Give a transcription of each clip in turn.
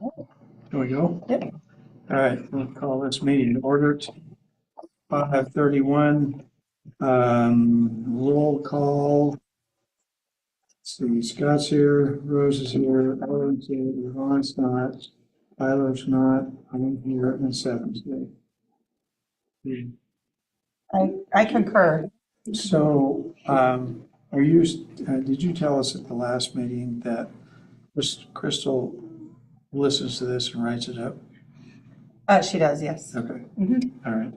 Here we go. Yep. All right, we'll call this meeting to order. 5:31. Roll call. Let's see, Scott's here, Rose is here, Ellen's here, Yvonne's not, Tyler's not, I'm here, and Seven's here. I concur. So, are you, did you tell us at the last meeting that Crystal listens to this and writes it up? She does, yes. Okay, Mhm. all right.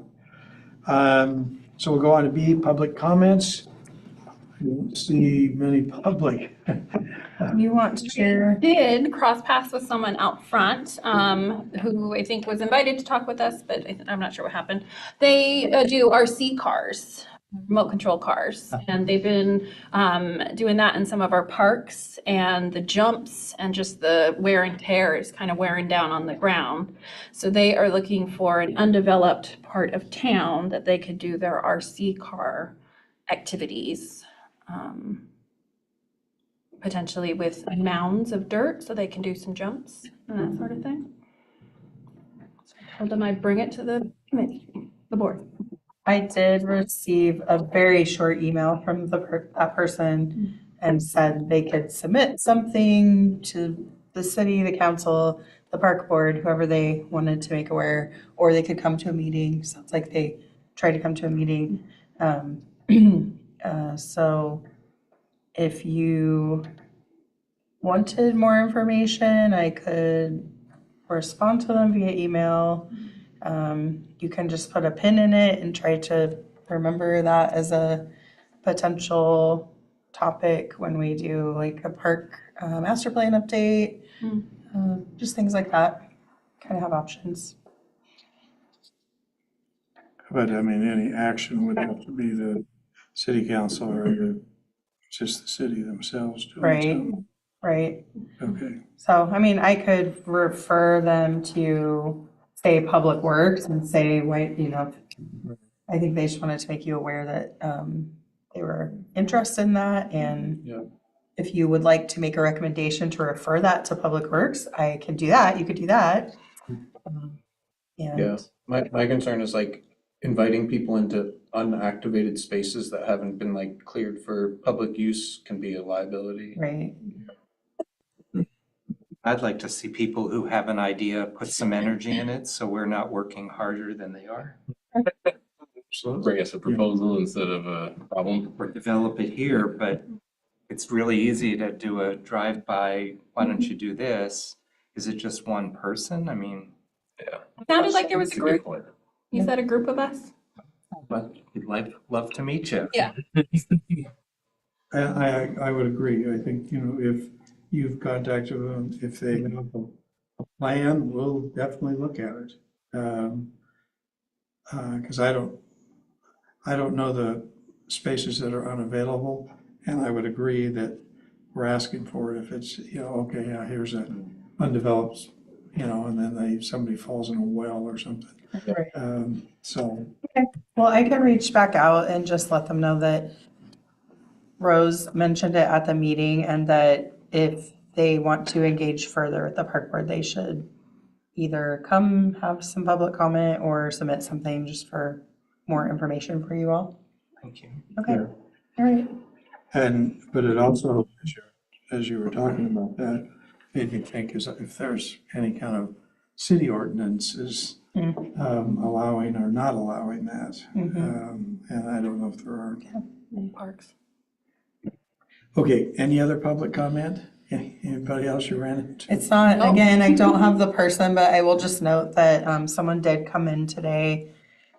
So we'll go on to B, public comments. I don't see many public. You want to share? Did cross paths with someone out front, who I think was invited to talk with us, but I'm not sure what happened. They do RC cars, remote control cars, and they've been doing that in some of our parks, and the jumps and just the wear and tear is kind of wearing down on the ground. So they are looking for an undeveloped part of town that they could do their RC car activities. Potentially with mounds of dirt so they can do some jumps and that sort of thing. So I told them I'd bring it to the committee, the board. I did receive a very short email from that person and said they could submit something to the city, the council, the park board, whoever they wanted to make aware, or they could come to a meeting. Sounds like they tried to come to a meeting. So if you wanted more information, I could respond to them via email. You can just put a pin in it and try to remember that as a potential topic when we do like a park master plan update, just things like that. Kind of have options. But I mean, any action would have to be the city council or just the city themselves doing Right. something. Right. Okay. So, I mean, I could refer them to, say, Public Works and say, wait, I think they just wanted to make you aware that they were interested in that. And if you would like to make a recommendation to refer that to Public Works, I can do that. You could do that. Yeah, my concern is like inviting people into unactivated spaces that haven't been like cleared for public use can be a liability. Right. I'd like to see people who have an idea put some energy in it, so we're not working harder than they are. Bring us a proposal instead of a problem. Or develop it here, but it's really easy to do a drive-by, why don't you do this? Is it just one person? I mean. Yeah. Sounded like there was a That's good group. point. You said a group of us? But we'd love to meet you. Yeah. I would agree. I think, if you've contacted them, if they have a plan, we'll definitely look at it. Because I don't know the spaces that are unavailable, and I would agree that we're asking for it if it's, okay, yeah, here's an undeveloped, and then somebody falls in a well or something. Right. So. Okay. Well, I can reach back out and just let them know that Rose mentioned it at the meeting and that if they want to engage further with the park board, they should either come have some public comment or submit something just for more information for you all. Thank you. Okay. Yeah. All right. But it also, as you were talking about that, made me think is if there's any kind of city ordinances allowing or not allowing that. And I don't know if there are. In parks. Okay, any other public comment? Anybody else you ran into? It's not, again, I don't have the person, but I will just note that someone did come in today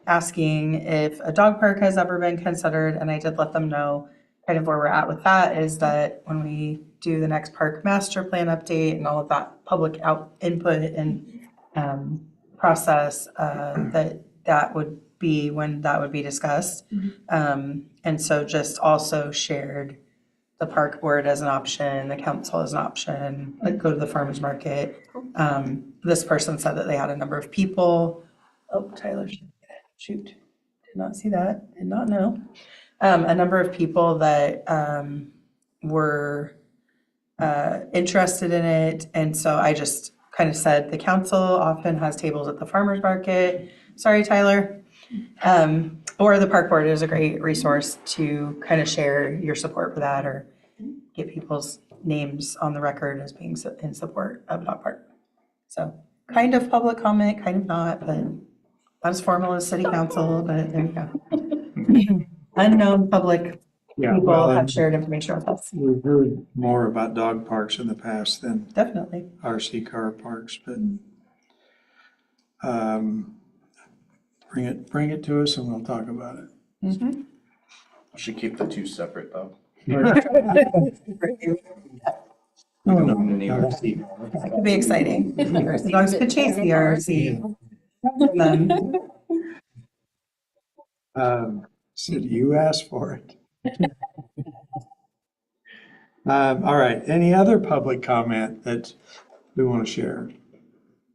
asking if a dog park has ever been considered, and I did let them know kind of where we're at with that is that when we do the next park master plan update and all of that public input and process, that would be when that would be discussed. And so just also shared the park board as an option, the council as an option, like go to the farmer's market. This person said that they had a number of people. Oh, Tyler, shoot, did not see that, did not know. A number of people that were interested in it. And so I just kind of said the council often has tables at the farmer's market. Sorry, Tyler. Or the park board is a great resource to kind of share your support for that or get people's names on the record as being in support of dog park. So kind of public comment, kind of not, but not as formal as city council, but there you go. Unknown public Yeah, people well, have and shared information with us. we've heard more about dog parks in the past than Definitely. RC car parks, but bring it to us and we'll talk about it. Mm-hmm. Should keep the two separate though. Oh, no. That could be exciting. The dogs could chase the RC. Said you asked for it. All right, any other public comment that we want to share?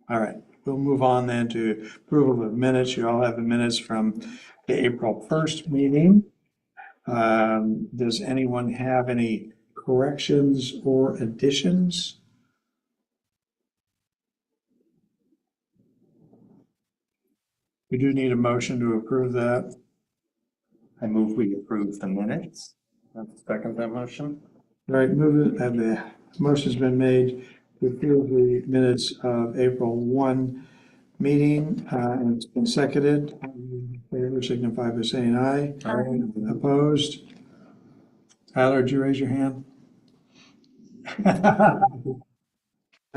All right, we'll move on then to approval of minutes. You all have the minutes from the April 1st meeting. Does anyone have any corrections or additions? We do need a motion to approve that. I move we approve the minutes. Second that motion? All right, move it, and the motion's been made to approve the minutes of April 1 meeting, and it's been seconded. All in favor signify by saying aye. Aye. Opposed? Tyler, did you raise your hand?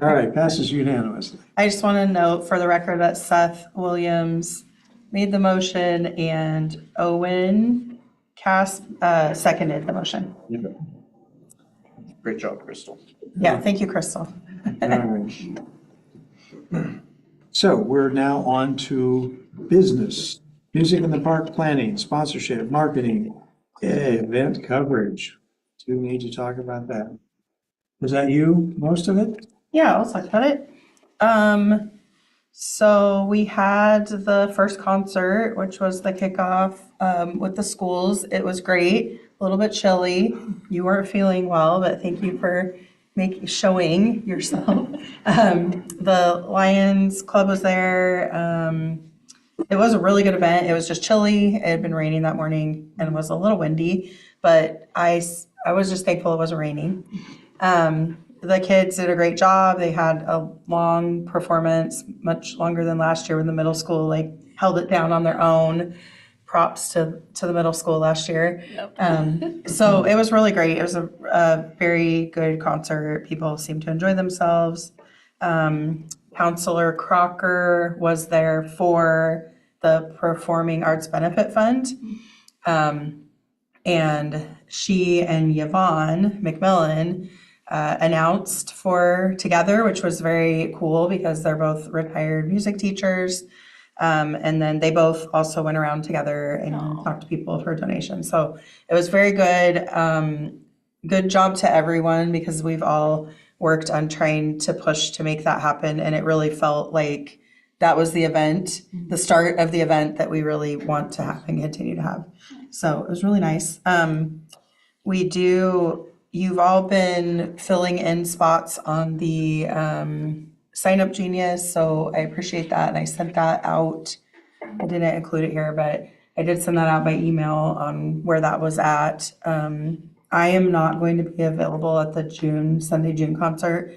All right, passes unanimously. I just want to note for the record that Seth Williams made the motion and Owen Cass seconded the motion. Great job, Crystal. Yeah, thank you, Crystal. All right. So we're now on to business. Music in the park planning, sponsorship, marketing, event coverage. Do we need to talk about that? Was that you, most of it? Yeah, I'll talk about it. So we had the first concert, which was the kickoff with the schools. It was great, a little bit chilly. You weren't feeling well, but thank you for showing yourself. The Lions Club was there. It was a really good event. It was just chilly. It had been raining that morning and was a little windy, but I was just thankful it wasn't raining. The kids did a great job. They had a long performance, much longer than last year when the middle school held it down on their own. Props to the middle school last year. Yep. So it was really great. It was a very good concert. People seemed to enjoy themselves. Counselor Crocker was there for the Performing Arts Benefit Fund. And she and Yvonne McMillan announced for together, which was very cool because they're both retired music teachers. And then they both also went around together and talked to people for donations. So it was very good. Good job to everyone because we've all worked on trying to push to make that happen. And it really felt like that was the event, the start of the event that we really want to have and continue to have. So it was really nice. You've all been filling in spots on the Sign Up Genius, so I appreciate that, and I sent that out. I didn't include it here, but I did send that out by email on where that was at. I am not going to be available at the Sunday June concert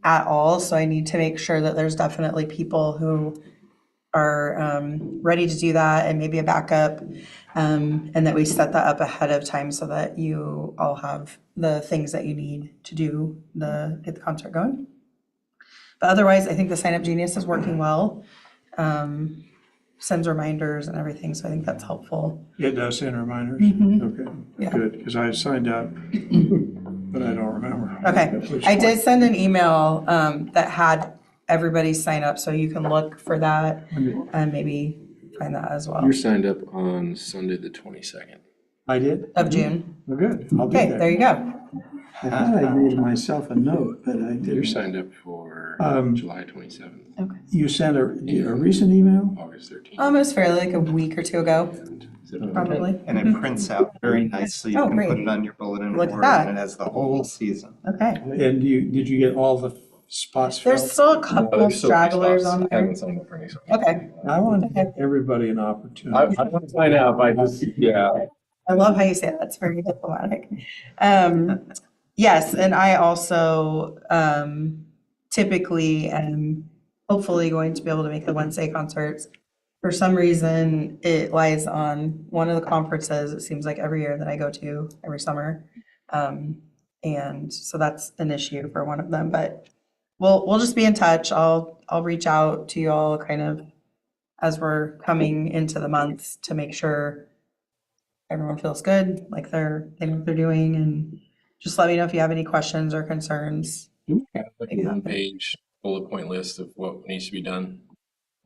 at all, so I need to make sure that there's definitely people who are ready to do that and maybe a backup, and that we set that up ahead of time so that you all have the things that you need to get the concert going. But otherwise, I think the Sign Up Genius is working well. Sends reminders and everything, so I think that's helpful. It does send reminders? Mhm. Okay, Yeah. good, because I signed up, but I don't remember. Okay, I did send an email that had everybody sign up, so you can look for that and maybe find that as well. You're signed up on Sunday, the 22nd. I did? Of June. Well, good, I'll be Okay, there there. you go. I thought I made myself a note, but I You're didn't. signed up for July 27th, You sent a recent email? August 13th. It was fairly like a week or two ago, And September. probably. And it prints out very nicely. Oh, You can great. put it on your bulletin Look at board that. and it has the whole season. Okay. And did you get all the spots There's filled? still a couple There's still a few stragglers spots. on I there. haven't signed up for any. so- Okay. I want to give everybody an opportunity. I want to sign up, I just, yeah. I love how you say that. It's very diplomatic. Yes, and I also typically am hopefully going to be able to make the Wednesday concerts. For some reason, it lies on one of the conferences, it seems like every year that I go to, every summer. And so that's an issue for one of them, but we'll just be in touch. I'll reach out to you all kind of as we're coming into the months to make sure everyone feels good, like they know what they're doing, and just let me know if you have any questions or concerns. Like a one-page bullet point list of what needs to be done.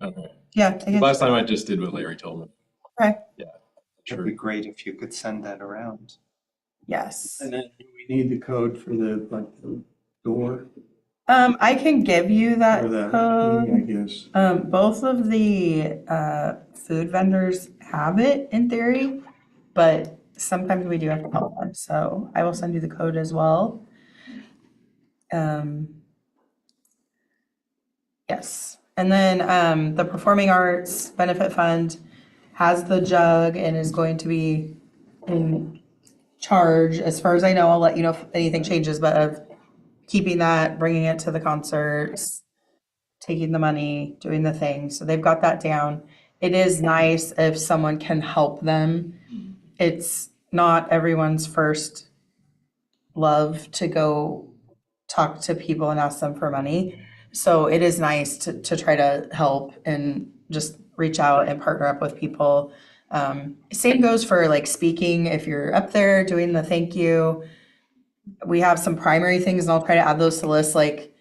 Okay. Yeah. Last time I just did what Larry told me. Okay. Yeah. It'd be great if you could send that around. Yes. And then do we need the code for the, like, the door I can give you that or the key, I code. guess? Both of the food vendors have it in theory, but sometimes we do have to call them. So I will send you the code as well. Yes. And then the Performing Arts Benefit Fund has the jug and is going to be in charge. As far as I know, I'll let you know if anything changes, but of keeping that, bringing it to the concerts, taking the money, doing the thing. So they've got that down. It is nice if someone can help them. It's not everyone's first love to go talk to people and ask them for money. So it is nice to try to help and just reach out and partner up with people. Same goes for like speaking. If you're up there doing the thank you, we have some primary things and I'll try to add those to the list. Like,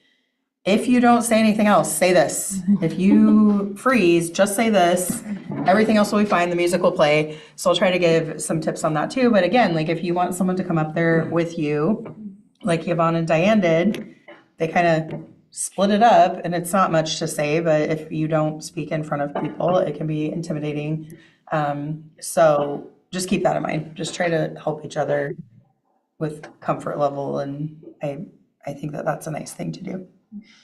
if you don't say anything else, say this. If you freeze, just say this. Everything else will be fine. The music will play. So I'll try to give some tips on that too. But again, like if you want someone to come up there with you, like Yvonne and Diane did, they kind of split it up and it's not much to say, but if you don't speak in front of people, it can be intimidating. So just keep that in mind. Just try to help each other with comfort level. And I think that that's a nice thing to do.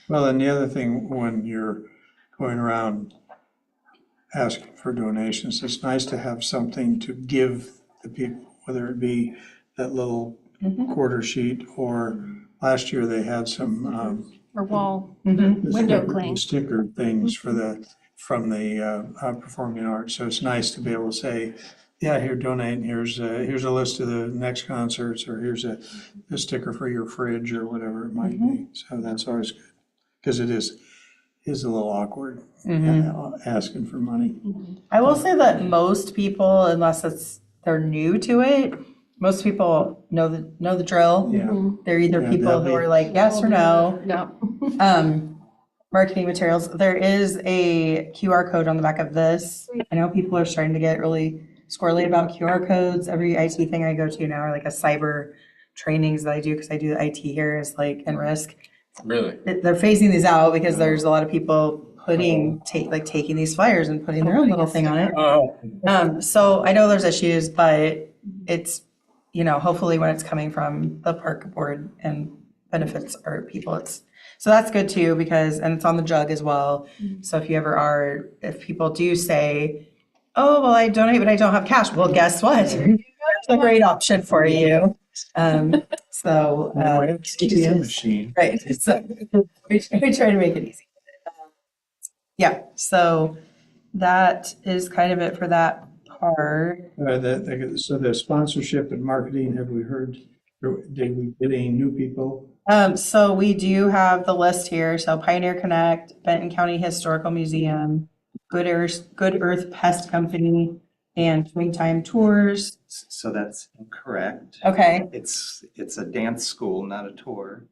Well, and the other thing, when you're going around asking for donations, it's nice to have something to give the people, whether it be that little quarter sheet or last year they had some Or wall Mm-hmm. window cling. sticker things from the performing arts. So it's nice to be able to say, yeah, here, donate, and here's a list of the next concerts, or here's a sticker for your fridge or whatever it might be. So that's always good, because it is a little awkward asking for money. I will say that most people, unless they're new to it, most people know the drill. Yeah. They're either Yeah, people who are like yes or no. Yeah. Marketing materials. There is a QR code on the back of this. I know people are starting to get really squirrely about QR codes. Every IT thing I go to now, or like a cyber trainings that I do, because I do the IT here, is like in risk. Really? They're phasing these out because there's a lot of people taking these flyers and putting their own little thing on it. Oh. So I know there's issues, but it's, hopefully when it's coming from the park board and benefits our people, so that's good too, and it's on the jug as well. So if people do say, oh, well, I donate, but I don't have cash. Well, guess what? It's a great option for you. So, ATM machine. right. So we try to make it easy. Yeah. So that is kind of it for that part. So the sponsorship and marketing, have we heard, did we get any new people? So we do have the list here. So Pioneer Connect, Benton County Historical Museum, Good Earth Pest Company, and Springtime Tours. So that's incorrect. Okay. It's a dance school, not a tour.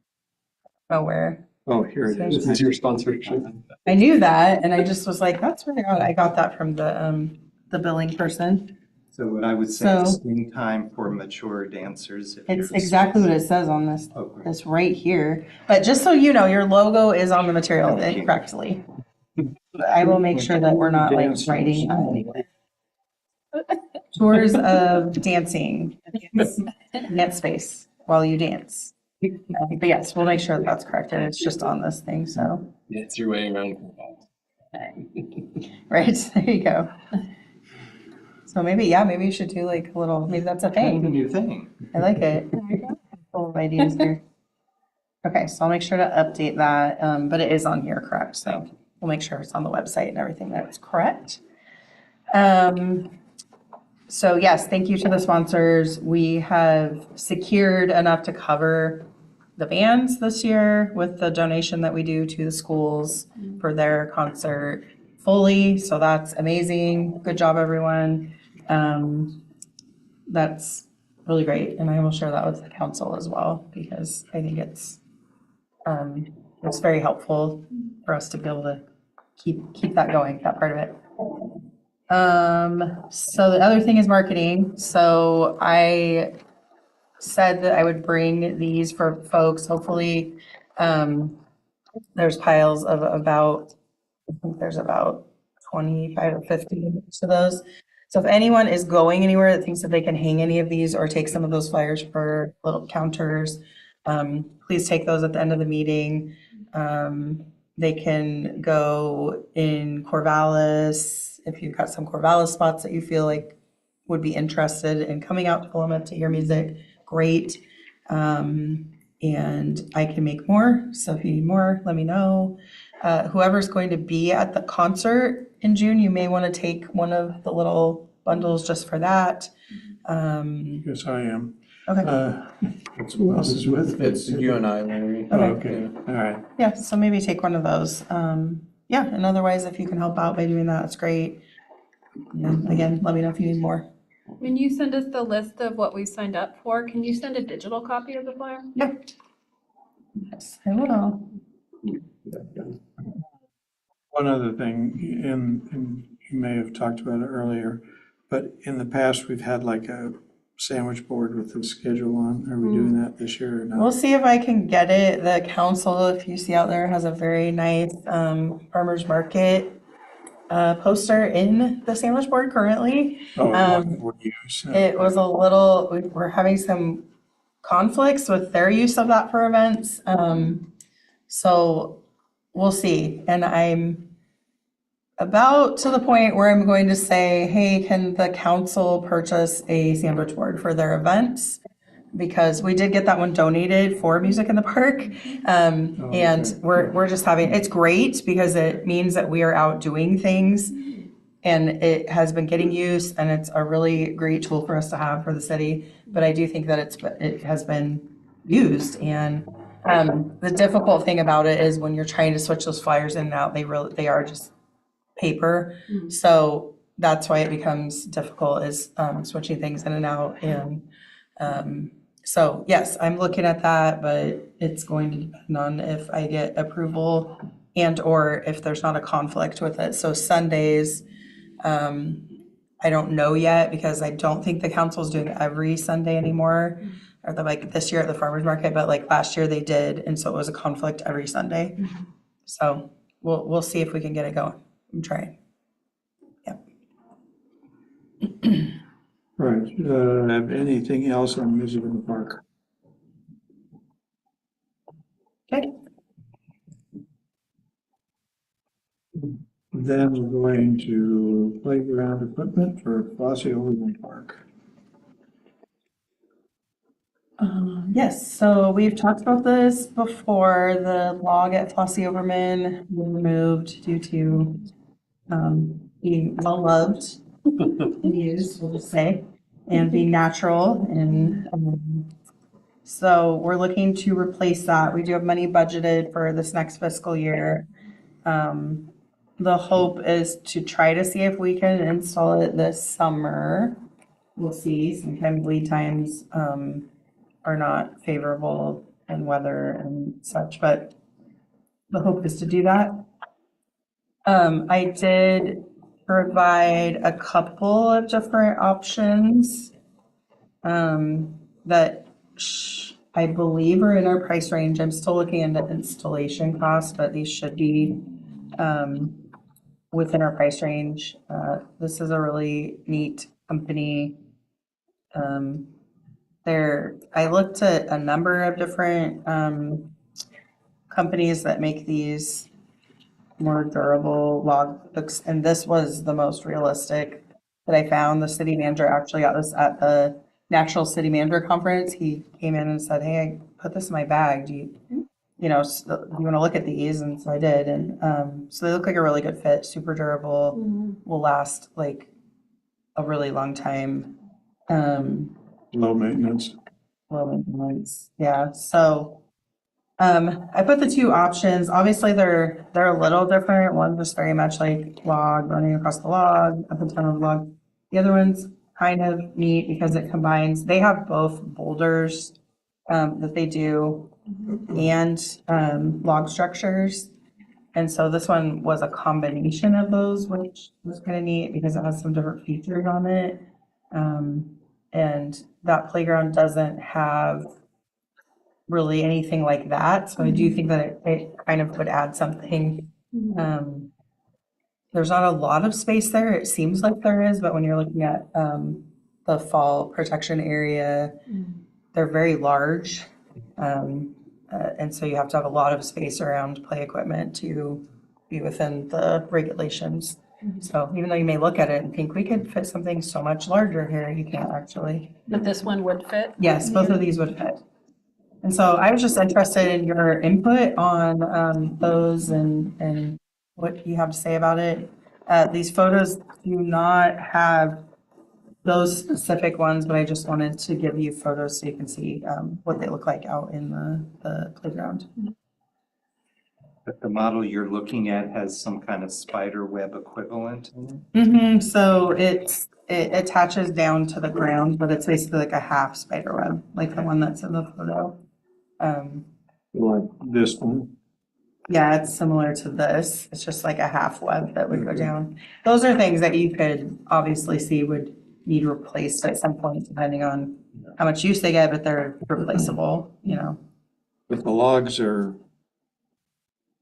Oh, where? Oh, here it is. This is your sponsorship. I knew that, and I just was like, that's really odd. I got that from the billing person. So what I would say is springtime for mature dancers. If It's you're- exactly what it says on this. Oh, great. It's right here. But just so you know, your logo is on the material correctly. I will make sure that we're not like writing on anything. Tours of dancing, dance space while you dance. But yes, we'll make sure that that's corrected. It's just on this thing, so, Yeah, it's your way around. right, there you go. So maybe you should do like a little, maybe that's a That's a thing. new thing. I like it. Full of ideas here. Okay, so I'll make sure to update that, but it is on here, correct? So we'll make sure it's on the website and everything that it's correct. So yes, thank you to the sponsors. We have secured enough to cover the bands this year with the donation that we do to the schools for their concert fully. So that's amazing. Good job, everyone. That's really great. And I will share that with the council as well, because I think it's very helpful for us to be able to keep that going, that part of it. So the other thing is marketing. So I said that I would bring these for folks. Hopefully, there's piles of about, I think there's about 25 or 50 of those. So if anyone is going anywhere that thinks that they can hang any of these or take some of those flyers for little counters, please take those at the end of the meeting. They can go in Corvallis, if you've got some Corvallis spots that you feel like would be interested in coming out to Willamette to hear music, great. And I can make more, so if you need more, let me know. Whoever's going to be at the concert in June, you may want to take one of the little bundles just for that. Yes, I am. Okay, Who else is with me? It's you and I, Larry. Oh, okay, all right. yeah, so maybe take one of those. Yeah, and otherwise, if you can help out by doing that, it's great. And again, let me know if you need more. When you send us the list of what we've signed up for, can you send a digital copy of the flyer? Yeah. Yes, I will. One other thing, and you may have talked about it earlier, but in the past, we've had like a sandwich board with the schedule on. Are we doing that this year or We'll not? see if I can get it. The council, if you see out there, has a very nice farmer's market poster in the sandwich board currently. Oh, what we use. It was a little, we're having some conflicts with their use of that for events. So we'll see. And I'm about to the point where I'm going to say, hey, can the council purchase a sandwich board for their events? Because we did get that one donated for Music in the Park. And we're just having, it's great because it means that we are out doing things and it has been getting use and it's a really great tool for us to have for the city. But I do think that it has been used. And the difficult thing about it is when you're trying to switch those flyers in and out, they are just paper. So that's why it becomes difficult is switching things in and out. And so yes, I'm looking at that, but it's going to depend on if I get approval and or if there's not a conflict with it. So Sundays, I don't know yet because I don't think the council's doing every Sunday anymore. Or like this year at the farmer's market, but like last year they did, and so it was a conflict every Sunday. So we'll see if we can get it going. I'm trying. Yeah. Right, anything else on Music in the Park? Okay. Then we're going to playground equipment for Flossie Overman Park. Yes, so we've talked about this before. The log at Flossie Overman was removed due to being well loved and used, we'll just say, and being natural. And so we're looking to replace that. We do have money budgeted for this next fiscal year. The hope is to try to see if we can install it this summer. We'll see. Sometimes lead times are not favorable in weather and such, but the hope is to do that. I did provide a couple of different options that I believe are in our price range. I'm still looking into installation costs, but these should be within our price range. This is a really neat company. I looked at a number of different companies that make these more durable log books, and this was the most realistic that I found. The city manager actually got this at the National City Manager Conference. He came in and said, "Hey, I put this in my bag. Do you want to look at these?" And so I did, and so they look like a really good fit, super durable, will last like a really long time. Low maintenance. Low maintenance, yeah. So I put the two options. Obviously, they're a little different. One's just very much like log running across the log, up and down the log. The other one's kind of neat because it combines. They have both boulders that they do and log structures. And so this one was a combination of those, which was kind of neat because it has some different features on it. And that playground doesn't have really anything like that. So I do think that it kind of would add something. There's not a lot of space there. It seems like there is, but when you're looking at the fall protection area, they're very large. And so you have to have a lot of space around play equipment to be within the regulations. So even though you may look at it and think we could fit something so much larger here, you can't actually. But this one would fit? Yes, both of these would fit. And so I was just interested in your input on those and what you have to say about it. These photos do not have those specific ones, but I just wanted to give you photos so you can see what they look like out in the playground. But the model you're looking at has some kind of spider web equivalent in it? So it attaches down to the ground, but it's basically like a half spider web, like the one that's in the photo. Like this one. Yeah, it's similar to this. It's just like a half web that would go down. Those are things that you could obviously see would need replaced at some point, depending on how much use they get, but they're replaceable, But the logs are.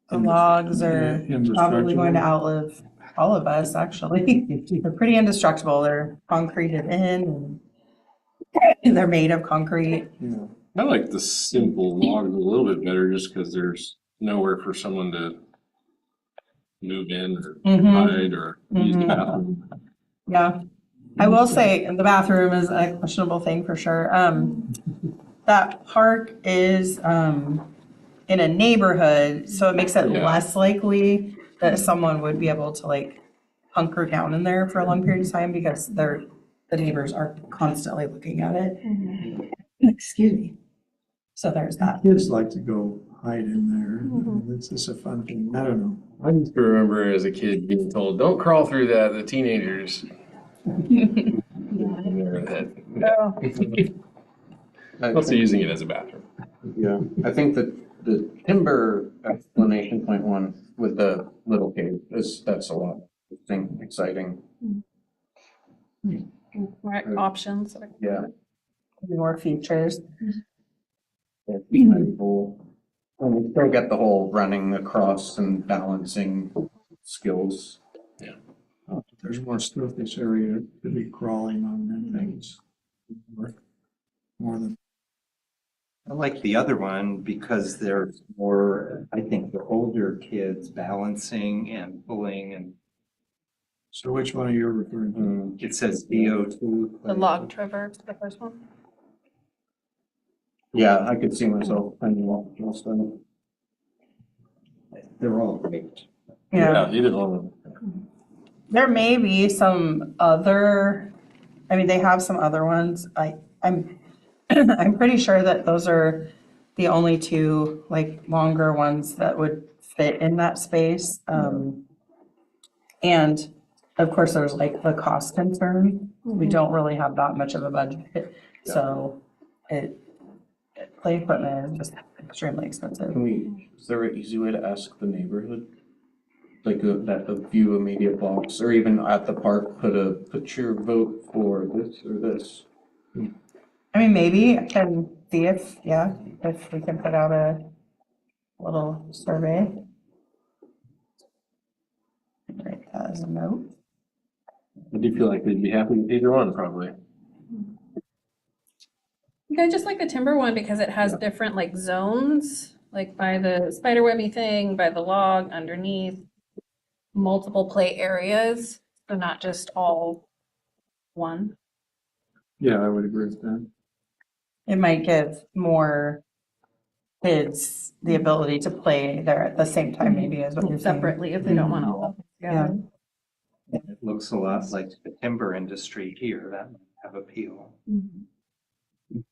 The logs are probably going to Indestructible. outlive all of us, actually. They're pretty indestructible. They're concreted in and they're made of concrete. Yeah. I like the simple logs a little bit better just because there's nowhere for someone to move in or hide or use the bathroom. Yeah. I will say the bathroom is a questionable thing for sure. That park is in a neighborhood, so it makes it Yeah. less likely that someone would be able to like hunker down in there for a long period of time because the neighbors are constantly looking at it. Excuse me. So there's that. Kids like to go hide in there. It's just a fun thing. I don't know. I used to remember as a kid being told, don't crawl through that, the teenagers. Also using it as a bathroom. Yeah, I think that the timber explanation point one with the little cave that's a lot exciting. Right, options. Yeah. More features. And we still get the whole running across and balancing skills. Oh, there's more stuff this area to be crawling on than things. More than. I like the other one because there's more, I think, the older kids balancing and pulling and So which one are you referring to? it says DO2. The log traverse, the first one. Yeah, I could see myself playing most of it. They're all great. Yeah. You didn't want There may be some other, they have some other ones. I'm I'm pretty sure that those are the only two like longer ones that would fit in that space. And of course, there's like the cost concern. We don't really have that much of a budget, so play equipment is just extremely expensive. Is there an easy way to ask the neighborhood? Like a few immediate blocks, or even at the park, put your vote for this or this. Maybe I can see if we can put out a little survey. Write that as a note. I do feel like they'd be happy with either one, probably. I just like the timber one because it has different like zones, like by the spider webby thing, by the log underneath, multiple play areas, so not just all one. Yeah, I would agree with that. It might give more kids the ability to play there at the same time, maybe, is what you're saying. Separately if they don't want to all Yeah. together. It looks a lot like the timber industry here, that might have appeal.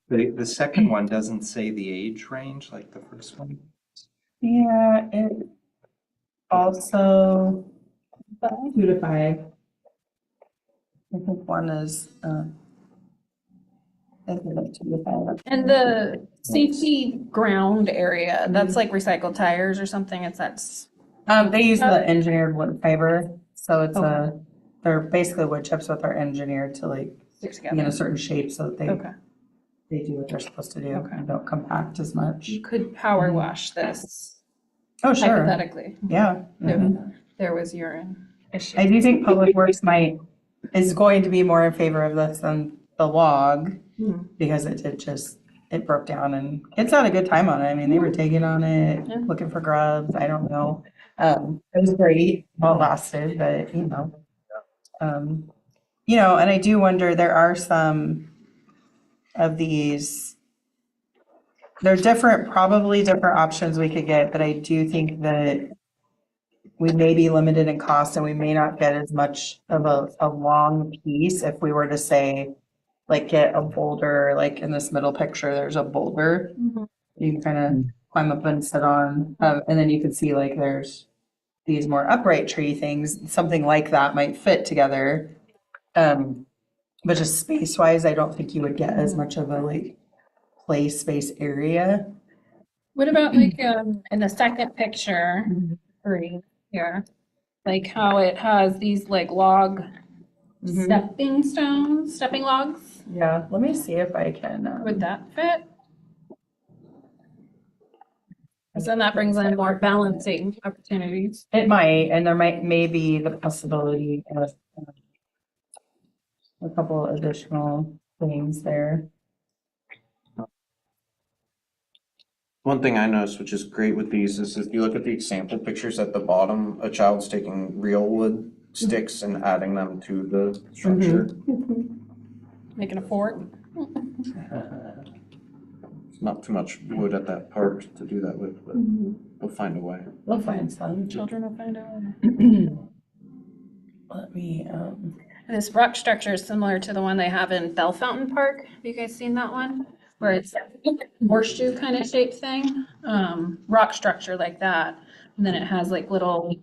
The second one doesn't say the age range like the first one. Yeah, it also 2 to 5. I think one is, I think like 2 to 5. And the safety ground area, that's like recycled tires or something, it's that's, They use the engineered wood fiber, so it's Okay. they're basically wood chips, but they're engineered to like stick be in together. a certain shape so that Okay. they do what they're supposed to do Okay. and don't compact as much. You could power wash this Oh, sure. hypothetically. Yeah. If Mhm. there was urine issue. I do think Public Works is going to be more in favor of this than the log, Mhm. because it broke down and kids had a good time on it. I mean, they were taking on it, Yeah. looking for grubs, I don't know. It was great while it lasted, but and I do wonder, there are some of these, there are probably different options we could get, but I do think that we may be limited in cost and we may not get as much of a long piece if we were to say, like, get a boulder, like in this middle picture, there's a boulder. Mhm. You can kind of climb up and sit on, and then you can see like there's these more upright tree things, something like that might fit together. But just space wise, I don't think you would get as much of a like play space area. What about like in the second picture, 3 here, like how it has these like log stepping logs? Yeah, let me see if I can. Would that fit? 'Cause then that brings in more balancing opportunities. It might, and there may be the possibility of a couple additional things there. One thing I noticed, which is great with these, is if you look at the example pictures at the bottom, a child's taking real wood sticks and adding them to the structure. Making a fort. Not too much wood at that part to do that with, but they'll find a way. We'll find some. Children will find out. Let me, This rock structure is similar to the one they have in Bell Fountain Park. Have you guys seen that one? Where it's horseshoe kind of shaped thing, rock structure like that. And then it has like little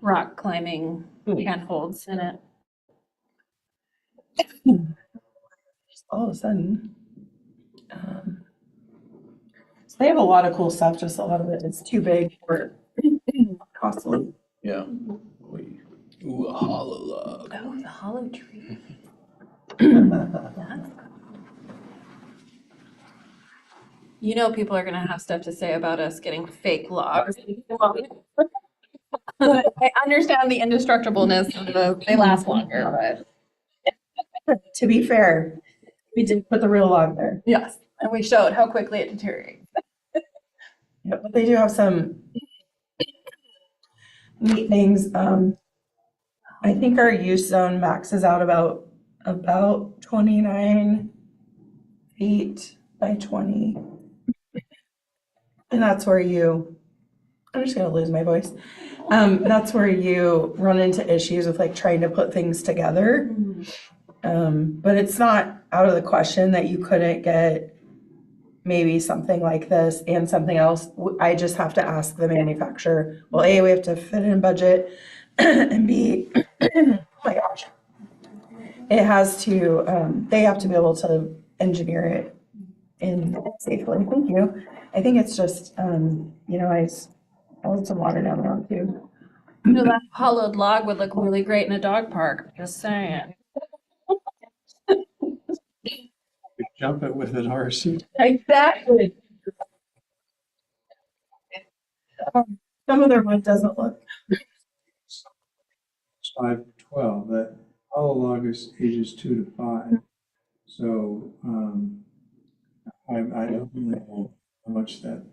rock climbing handholds in it. all of a sudden. So they have a lot of cool stuff, just a lot of it is too big for costly. Yeah. Ooh, a hollow log. Oh, the hollow tree. You know, people are gonna have stuff to say about us getting fake logs. I understand the indestructibleness of they last longer, but To be fair, we did put the real log there. yes, and we showed how quickly it deteriorates. Yeah, but they do have some neat things. I think our use zone maxes out about 29 feet by 20. And that's where I'm just gonna lose my voice. That's where you run into issues with like trying to put things together. But it's not out of the question that you couldn't get maybe something like this and something else. I just have to ask the manufacturer, well, A, we have to fit in budget, and B, oh my gosh, it has to, they have to be able to engineer it in safely. Thank you. I think it's just, I want some water down there too. You know, that hollowed log would look really great in a dog park, just saying. Jump it with an RC. Exactly. Some of their wood doesn't look. 5 to 12, that hollow log is ages 2 to 5. So, I don't know how much that Do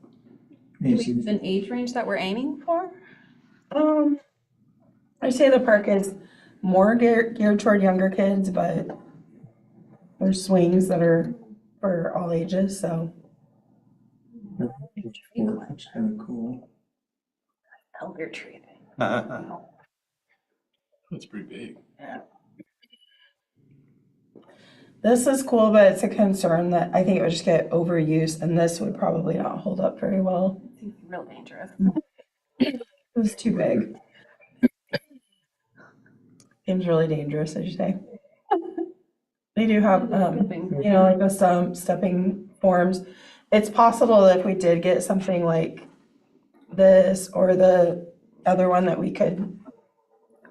means. we have an age range that we're aiming for? I'd say the park is more geared toward younger kids, but there's swings that are for all ages, so. It's kind of cool. Elder tree. That's pretty big. This is cool, but it's a concern that I think it would just get overused, and this would probably not hold up very well. Seems real dangerous. It was too big. Seems really dangerous, as you say. They do have, you know, like some stepping forms. It's possible that if we did get something like this or the other one that we could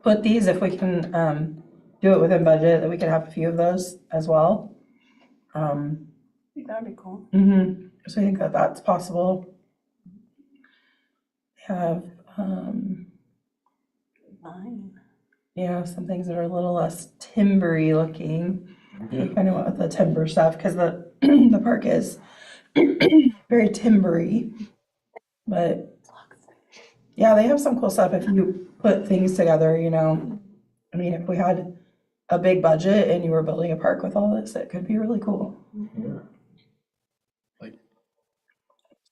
put these, if we can do it within budget, that we could have a few of those as well. That would be cool. So I think that that's possible. They have, Fine. yeah, some things that are a little less timbery looking. We kind of went with the timber stuff because the the park is very timbery. But yeah, they have some cool stuff if you put things together, you know. I mean, if we had a big budget and you were building a park with all this, it could be really cool. Yeah. Like,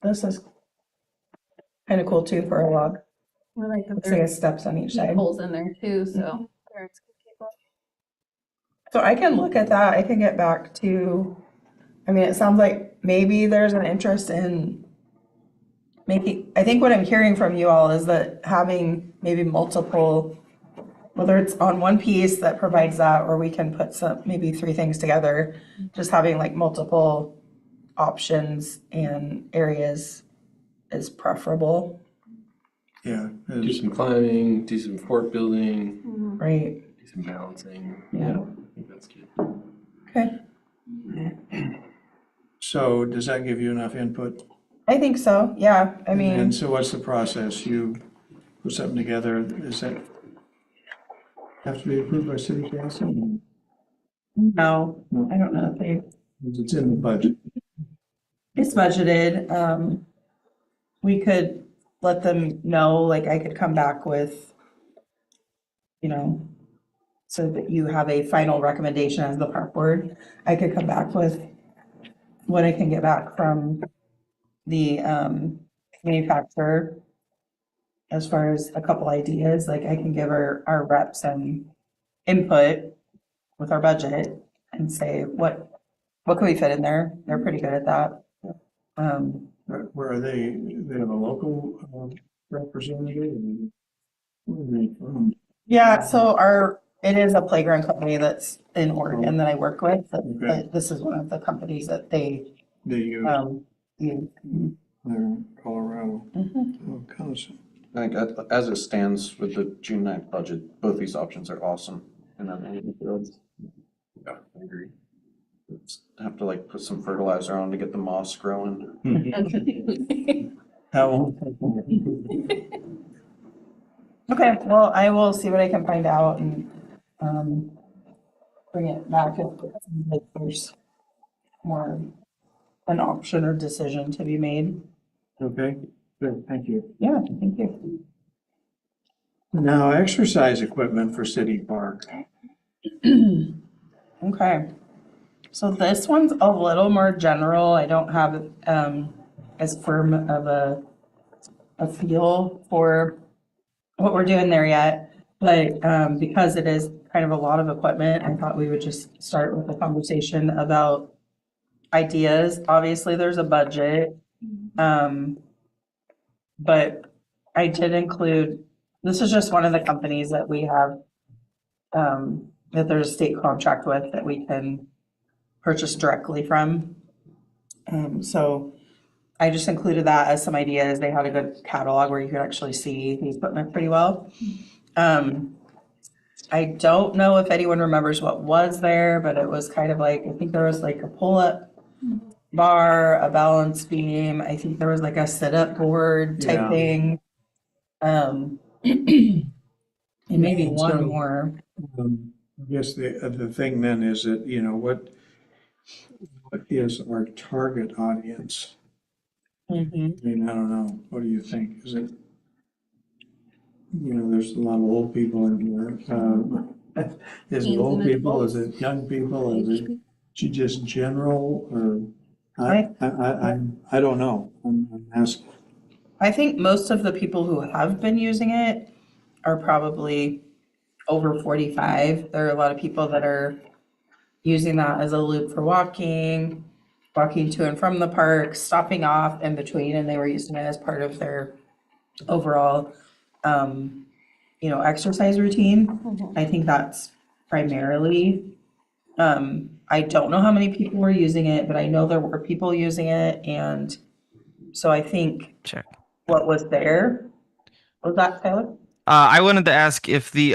This is kind of cool too for a log. I like that Looks like it there's steps on each side. holes in there too, so. parents can keep up. So I can look at that. I can get back to, I mean, it sounds like maybe there's an interest in making, I think what I'm hearing from you all is that having maybe multiple, whether it's on one piece that provides that, or we can put some, maybe 3 things together, just having like multiple options and areas is preferable, Yeah. do it's- some climbing, do some fort building, right? do some balancing. Yeah. I think that's good. Okay. So does that give you enough input? I think so, yeah. I mean, And so what's the process? You put something together, is that have to be approved by city council? no, I don't know if they, It's in the budget. it's budgeted. We could let them know, like I could come back with, you know, so that you have a final recommendation as the park board. I could come back with what I can get back from the manufacturer as far as a couple ideas, like I can give our reps some input with our budget and say, what can we fit in there? They're pretty good at that. Where are they? They have a local representative? Where are they from? Yeah, so it is a playground company that's in Oregon that I work with, but this is one of the companies that they They use, use. they're in Colorado. Mhm. Oh, Connellson. I think as it stands with the June 9th budget, both these options are awesome. And I Yeah, I agree. have to like put some fertilizer on to get the moss growing. How long? Okay, well, I will see what I can find out and bring it back if there's more an option or decision to be made. Okay, good, thank you. Yeah, thank you. Now, exercise equipment for City Park. Okay, so this one's a little more general. I don't have as firm of a feel for what we're doing there yet. But because it is kind of a lot of equipment, I thought we would just start with a conversation about ideas. Obviously, there's a budget. But I did include, this is just one of the companies that we have, that there's a state contract with that we can purchase directly from. So I just included that as some ideas. They had a good catalog where you could actually see the equipment pretty well. I don't know if anyone remembers what was there, but it was kind of like, I think there was like a pull-up bar, a balance beam. I think there was like a sit-up board type Yeah. thing. And maybe So- one more. I guess the thing then is that, you know, what is our target audience? Mhm. I mean, I don't know. What do you think? Is it, there's a lot of old people in here. Is it Teens old and people? Is adults. it young people? Is it just general or? I don't know. I'm asking. I think most of the people who have been using it are probably over 45. There are a lot of people that are using that as a loop for walking to and from the park, stopping off in between, and they were using it as part of their overall, exercise routine. I think that's primarily. I don't know how many people were using it, but I know there were people using it, and so I think Check. what was there, was that Tyler? I wanted to ask if the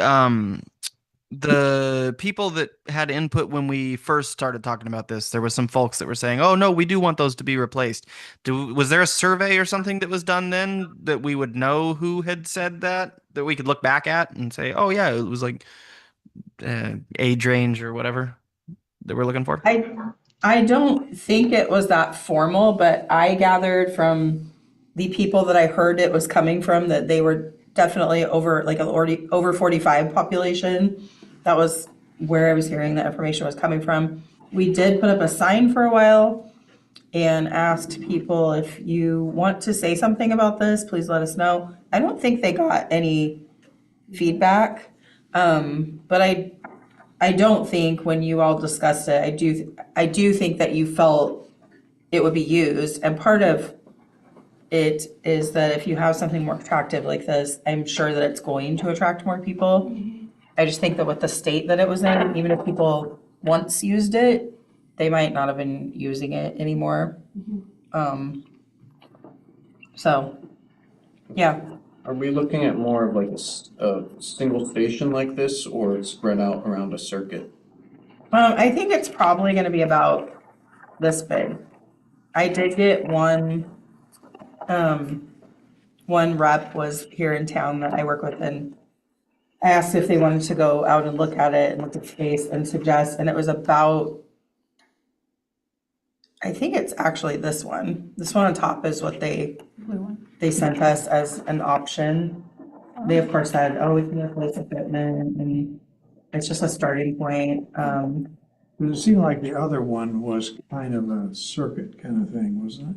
people that had input when we first started talking about this, there was some folks that were saying, "Oh no, we do want those to be replaced." Was there a survey or something that was done then that we would know who had said that we could look back at and say, "Oh yeah, it was like age range or whatever that we're looking for"? I don't think it was that formal, but I gathered from the people that I heard it was coming from that they were definitely over, like an already over 45 population. That was where I was hearing the information was coming from. We did put up a sign for a while and asked people, if you want to say something about this, please let us know. I don't think they got any feedback, but I don't think when you all discussed it, I do think that you felt it would be used. And part of it is that if you have something more attractive like this, I'm sure that it's going to attract more people. I just think that with the state that it was in, even if people once used it, they might not have been using it anymore. So, yeah. Are we looking at more of like a single station like this, or spread out around a circuit? I think it's probably gonna be about this big. I did get one rep was here in town that I work with, and I asked if they wanted to go out and look at it and look at space and suggest, and it was about, I think it's actually this one. This one on top is what they sent us as an option. They of course said, oh, we can replace equipment, and it's just a starting point. But it seemed like the other one was kind of a circuit kind of thing, wasn't it?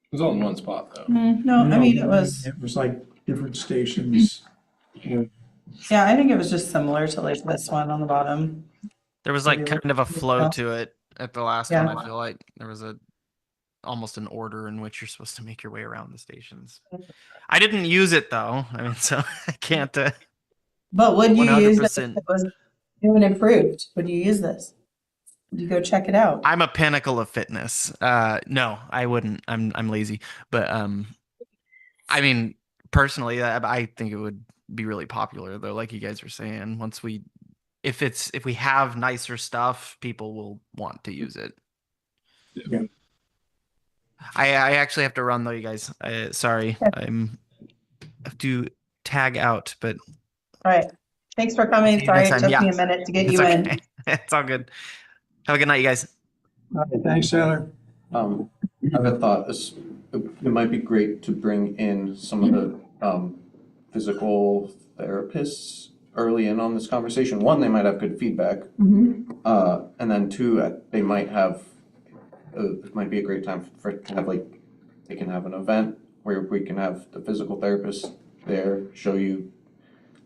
It was all in one spot though. No, I mean, it was, It was like different stations. yeah, I think it was just similar to like this one on the bottom. There was like Maybe kind of a flow yeah. to it at the last Yeah. one. I feel like there was almost an order in which you're supposed to make your way around the stations. I didn't use it though. I mean, so I can't. But would you use this if 100%. it was new and improved? Would you use this? Would you go check it out? I'm a pinnacle of fitness. No, I wouldn't. I'm lazy. But I mean, personally, I think it would be really popular though. Like you guys were saying, if we have nicer stuff, people will want to use it. Yeah. I actually have to run though, you guys. Sorry, I have to tag out, but All right. Thanks for coming. see you Sorry, next it time. took Yeah. me a minute to get It's you in. okay. It's all good. Have a good night, you guys. All right, thanks, Taylor. I have a thought, it might be great to bring in some of the, physical therapists early in on this conversation. One, they might have good feedback. And then two, they might have, it might be a great time to have like, they can have an event where we can have the physical therapist there, show you,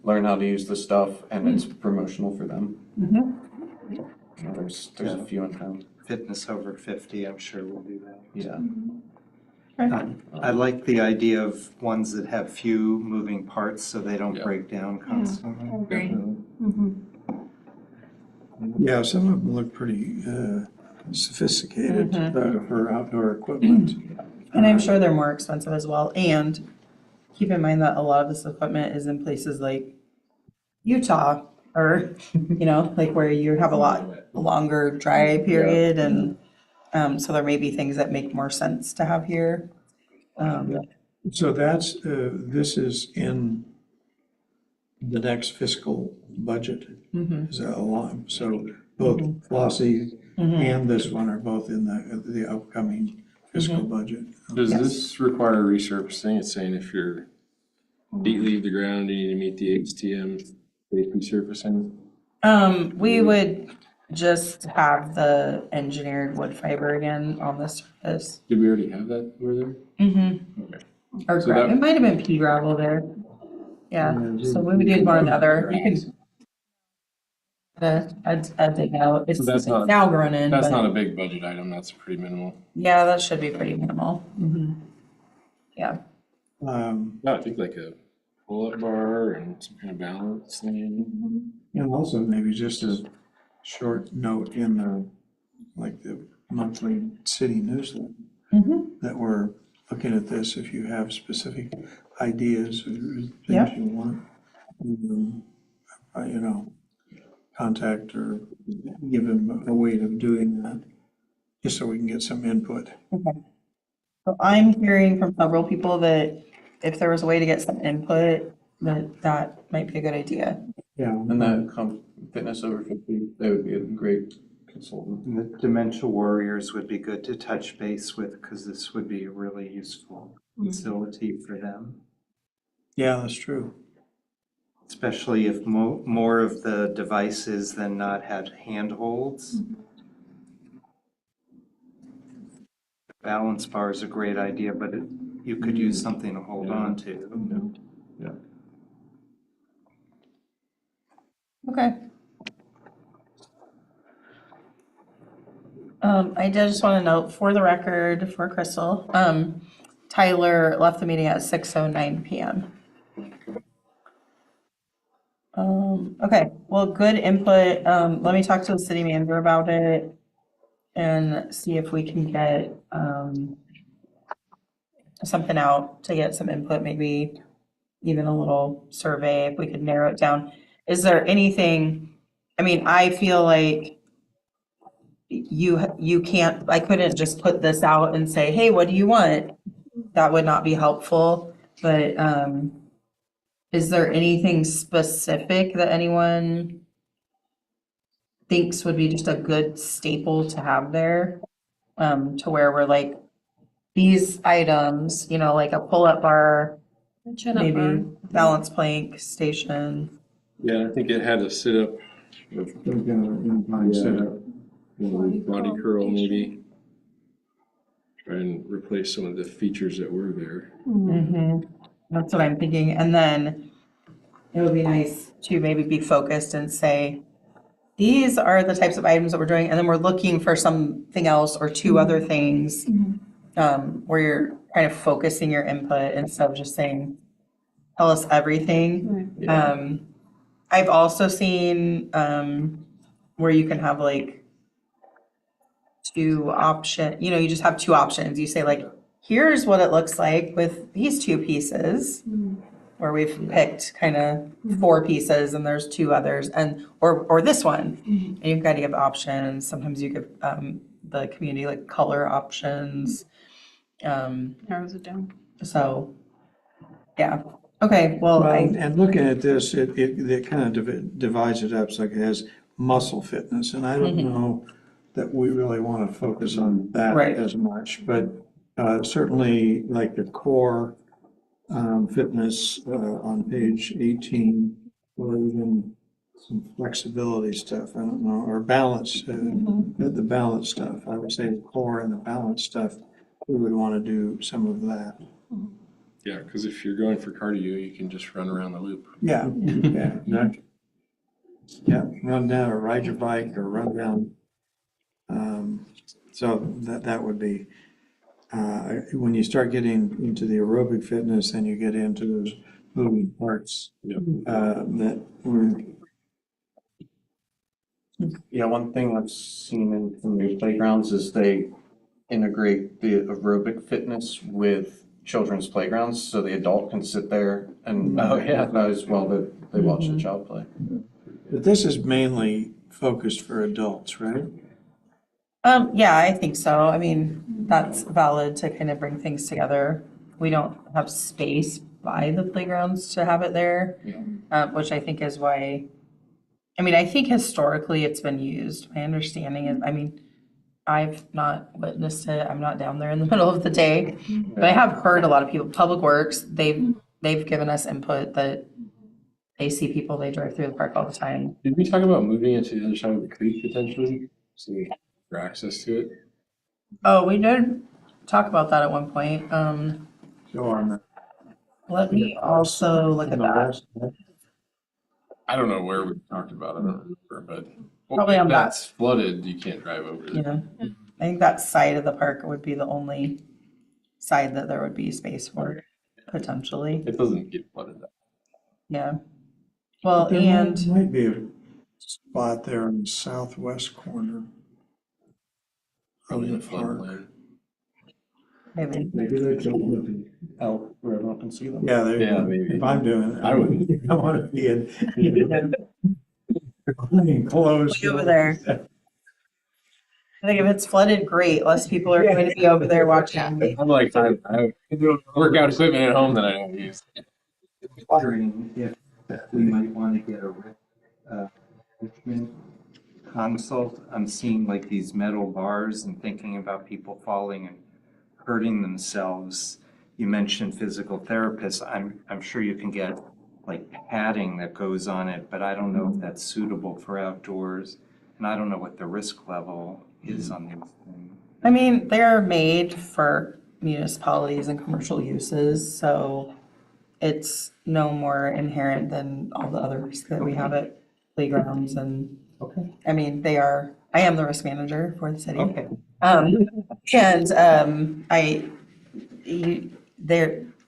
learn how to use the stuff, and it's promotional for them. There's a few in town. Fitness over 50, I'm sure we'll do that. Yeah. I like the idea of ones that have few moving parts so they don't Yeah. break down constantly. Yeah, some of them look pretty sophisticated for outdoor equipment. And I'm sure they're more expensive as well. And keep in mind that a lot of this equipment is in places like Utah or, like where you have a lot longer dry period. And so there may be things that make more sense to have here. So that's, this is in the next fiscal budget. Is that along? So both Flossie and this one are both in the upcoming fiscal budget. Does Yes. this require resurfacing? It's saying if your feet leave the ground, you need to meet the HTM base resurfacing. We would just have the engineered wood fiber again on the surface. Did we already have that over there? Okay. Or So that- it might have been pea gravel there. Yeah, so we would do one or the other. You can, I'd dig out. It's So that's not- now grown in, That's but not a big budget item. That's pretty minimal. yeah, that should be pretty minimal. Yeah. I think like a pull-up bar and some kind of balance thing. And also maybe just a short note in the monthly city newsletter that we're looking at this, if you have specific ideas or things Yeah. you want, contact or give them a way of doing that, just so we can get some input. Okay. So I'm hearing from several people that if there was a way to get some input, that might be a good idea. Yeah. And that fitness over 50, they would be a great consultant. And the dementia warriors would be good to touch base with, because this would be a really useful facility for them. Yeah, that's true. Especially if more of the devices than not had handholds. Balance bar is a great idea, but you could use something to hold on to. Okay. I did just want to note for the record for Crystal, Tyler left the meeting at 6:09 PM. Okay, well, good input. Let me talk to the city manager about it and see if we can get, something out to get some input, maybe even a little survey, if we could narrow it down. Is there anything, I feel like you can't, I couldn't just put this out and say, hey, what do you want? That would not be helpful, but, is there anything specific that anyone thinks would be just a good staple to have there? To where we're like, these items, like a pull-up bar, maybe balance plank station. Yeah, I think it had a sit-up, Setup. body curl maybe. Try and replace some of the features that were there. That's what I'm thinking. And then it would be nice to maybe be focused and say, these are the types of items that we're doing. And then we're looking for something else or two other things, where you're kind of focusing your input instead of just saying, tell us everything. Yeah. I've also seen, where you can have like two option, you just have two options. You say like, here's what it looks like with these two pieces, where we've picked kind of 4 pieces and there's 2 others, and or this one. And you've got to give options. Sometimes you give the community like color options. Narrows it down. So, yeah. Okay, well, And looking at this, it kind of divides it up, so it has muscle fitness, and I don't know that we really want to focus on that Right. as much, but certainly like the core fitness on page 18, or even some flexibility stuff, I don't know, or balance, the balance stuff. I would say the core and the balance stuff, we would want to do some of that. Yeah, because if you're going for cardio, you can just run around the loop. Yeah, run down or ride your bike or run down. So that would be, when you start getting into the aerobic fitness, then you get into those moving parts that were. Yeah, one thing I've seen in some new playgrounds is they integrate the aerobic fitness with children's playgrounds, so the adult can sit there and, as well that they watch the child play. But this is mainly focused for adults, right? yeah, I think so. That's valid to kind of bring things together. We don't have space by the playgrounds to have it there, which I think is why, I think historically it's been used. My understanding is, I've not witnessed it. I'm not down there in the middle of the day. But I have heard a lot of people, Public Works, they've given us input that they see people, they drive through the park all the time. Did we talk about moving it to the other side of the creek potentially? So for access to it? Oh, we did talk about that at one point. So on the. Let me also look at on the that. west, I don't know where we talked about it, I don't remember, but. Probably on if that. that's flooded, you can't drive over there. Yeah, I think that side of the park would be the only side that there would be space for, potentially. It doesn't get flooded. Yeah. Well, There and might be a spot there in the southwest corner of Probably the in park. floodplain. maybe, Maybe they don't. Out where everyone can see them. Yeah, Yeah, maybe. if I'm doing it, I wouldn't. I want to be in close. Way over there. I think if it's flooded, great. Less people are going to be over there watching. I'm like, I have workout equipment at home that I don't use. Wondering if we might want to get a Richmond consult. I'm seeing like these metal bars and thinking about people falling and hurting themselves. You mentioned physical therapists. I'm sure you can get like padding that goes on it, but I don't know if that's suitable for outdoors. And I don't know what the risk level is on these things. I mean, they're made for municipalities and commercial uses, so it's no more inherent than all the other risks that we have at playgrounds and, Okay. I mean, I am the risk manager for the city. Okay.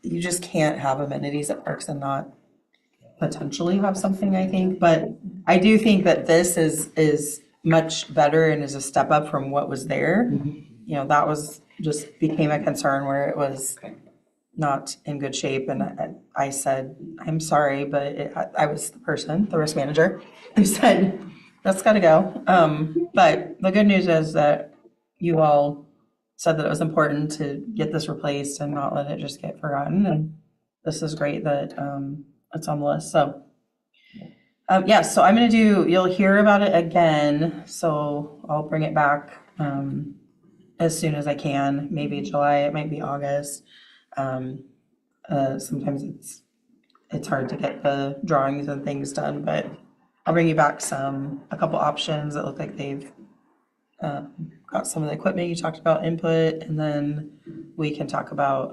You just can't have amenities at parks and not potentially have something, I think, but I do think that this is much better and is a step up from what was there. You know, that was, just became a concern where it was not in good shape, and I said, I'm sorry, but I was the person, the risk manager, who said, that's gotta go. But the good news is that you all said that it was important to get this replaced and not let it just get forgotten, and this is great that it's on the list, so. Yeah, so I'm gonna you'll hear about it again, so I'll bring it back as soon as I can, maybe July, it might be August. Sometimes it's hard to get the drawings and things done, but I'll bring you back a couple options that look like they've got some of the equipment you talked about, input, and then we can talk about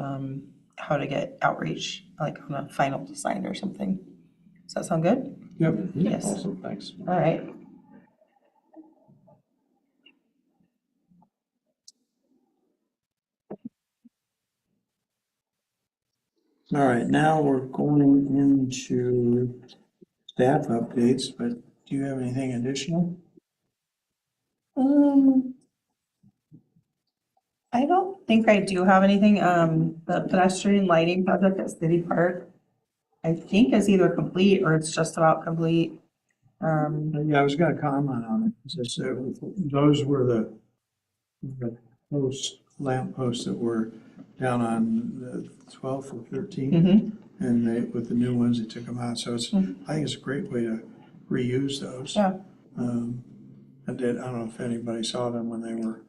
how to get outreach, like on a final design or something. Does that sound good? Yep. Yes. Awesome, thanks. All right. All right, now we're going into staff updates, but do you have anything additional? I don't think I do have anything. The pedestrian lighting project at City Park, I think is either complete or it's just about complete. Yeah, I was gonna comment on it. It's just, those were the lamp posts that were down on the 12th or 13th. Mm-hmm. And with the new ones, they took them out. So I think it's a great way to reuse those. Yeah. I don't know if anybody saw them when they were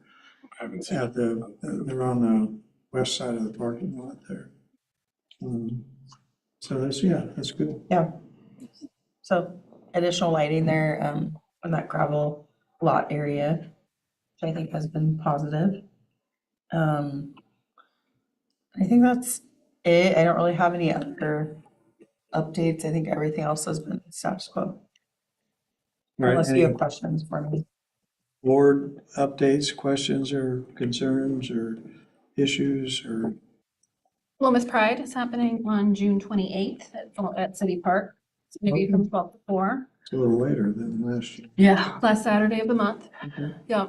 I haven't seen at they're on the west side of the parking lot there. So that's good. Yeah. So additional lighting there in that gravel lot area, which I think has been positive. I think that's it. I don't really have any other updates. I think everything else has been status quo. All right, Unless you any have questions for me. board updates, questions or concerns or issues or? Columbus Pride is happening on June 28th at City Park. It's going to be from 12 to 4. It's a little later than last year. Yeah. Last Saturday of the month. Okay. Yeah.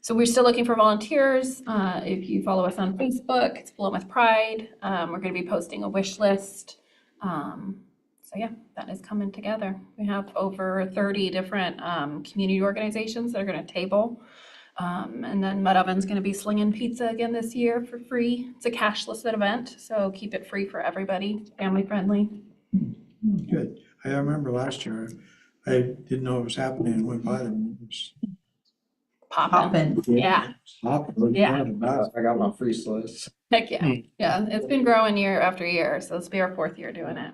So we're still looking for volunteers. If you follow us on Facebook, it's Philomath Pride. We're going to be posting a wish list. So yeah, that is coming together. We have over 30 different community organizations that are going to table. And then Mud Oven's going to be slinging pizza again this year for free. It's a cashless event, so keep it free for everybody, family friendly. Good. I remember last year, I didn't know it was happening and went by them. popping. Yeah, Stop, what are you Yeah. talking about? I got my free slice. heck yeah. Hmm. Yeah, it's been growing year after year, so this will be our 4th year doing it.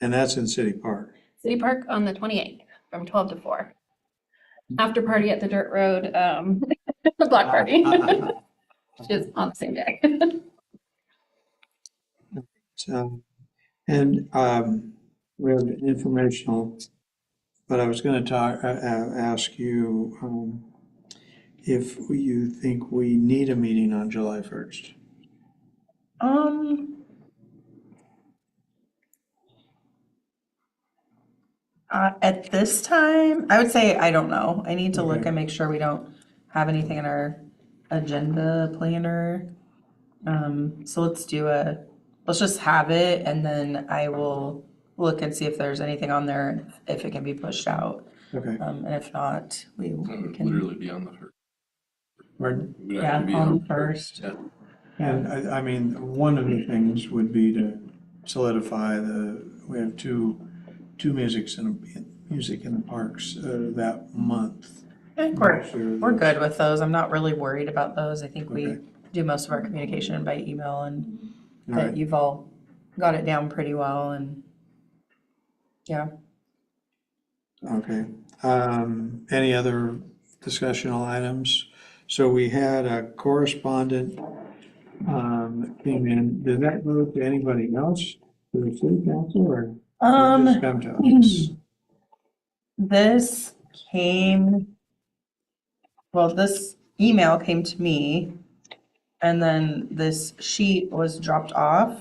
And that's in City Park. City Park on the 28th from 12 to 4. After party at the Dirt Road, block party, which is on the same day. So, and we have informational, but I was going to ask you if you think we need a meeting on July 1st. At this time, I would say I don't know. I need to look Okay. and make sure we don't have anything in our agenda planner. So let's just have it, and then I will look and see if there's anything on there, if it can be pushed out. Okay. And if not, we It would can, literally be on the first. Pardon? It would yeah, have to be on on the first. Yeah. And I mean, one of the things would be to solidify we have two music in the parks that month. I think we're good with those. I'm not really worried about those. I think we Okay. do most of our communication by email, and All that right. you've all got it down pretty well, and yeah. Okay. Any other discussional items? So we had a correspondent that came in. Did that go to anybody else? To the city council, or did this come to us? This this email came to me, and then this sheet was dropped off.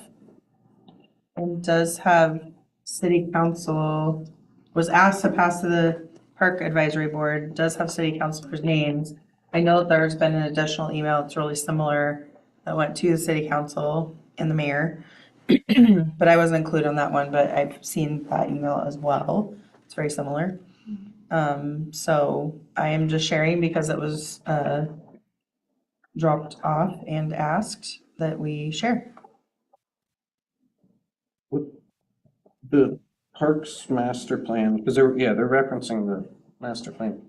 And does have city council, was asked to pass to the park advisory board, does have city councilors' names. I know there's been an additional email, it's really similar, that went to the city council and the mayor. But I wasn't included on that one, but I've seen that email as well. It's very similar. So I am just sharing because it was dropped off and asked that we share. The parks master plan, because they're referencing the master plan.